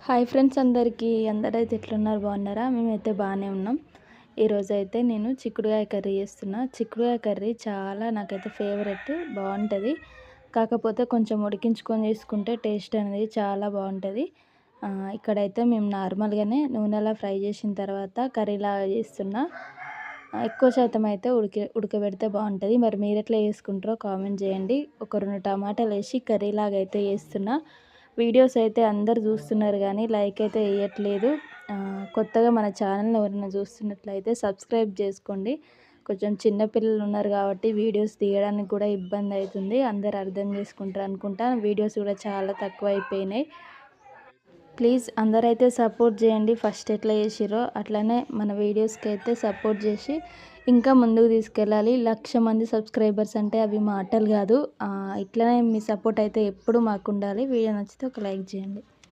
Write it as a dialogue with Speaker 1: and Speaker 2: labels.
Speaker 1: Hi friends అందరైతే ఎట్లున్నారు బాగున్నారా? మేమైతే బాగానే ఉన్నాం. ఈరోజైతే నేను చిక్కుడుగాయ కర్రీ చేస్తున్నా. చిక్కుడుగాయ కర్రీ చాలా నాకైతే ఫేవరెట్, బాగుంటుంది. కాకపోతే కొంచెం ఉడికించుకొని చేసుకుంటే టేస్ట్ అనేది చాలా బాగుంటుంది. ఇక్కడైతే మేము నార్మల్గానే నూనెలో ఫ్రై చేసిన తర్వాత కర్రీలాగా చేస్తున్నా. ఎక్కువ శాతం అయితే ఉడకబెడితే బాగుంటుంది. మరి మీరు ఎట్లా చేసుకుంటారో కామెంట్ చేయండి. ఒక 2 టమాటాలు వేసి కర్రీలాగా అయితే చేస్తున్నా. వీడియోస్ అయితే అందరు చూస్తున్నారు కానీ లైక్ అయితే వేయట్లేదు. కొత్తగా మన ఛానల్ని ఎవరైనా చూస్తున్నట్లయితే సబ్స్క్రైబ్ చేసుకోండి. కొంచెం చిన్నపిల్లలు ఉన్నారు కాబట్టి వీడియోస్ తీయడానికి కూడా ఇబ్బంది అవుతుంది. అందరు అర్థం చేసుకుంటారు అనుకుంటా. వీడియోస్ కూడా చాలా తక్కువ అయిపోయినాయి. ప్లీజ్ అందరైతే సపోర్ట్ చేయండి. ఫస్ట్ ఎట్లా చేసిరో అట్లనే మన వీడియోస్కి అయితే సపోర్ట్ చేసి ఇంకా ముందుకు తీసుకెళ్ళాలి. 1,00,000 మంది సబ్స్క్రైబర్స్ అంటే అవి మాటలు కాదు. ఇట్లనే మీ సపోర్ట్ అయితే ఎప్పుడు మాకు ఉండాలి. వీడియో నచ్చితే ఒక లైక్ చేయండి.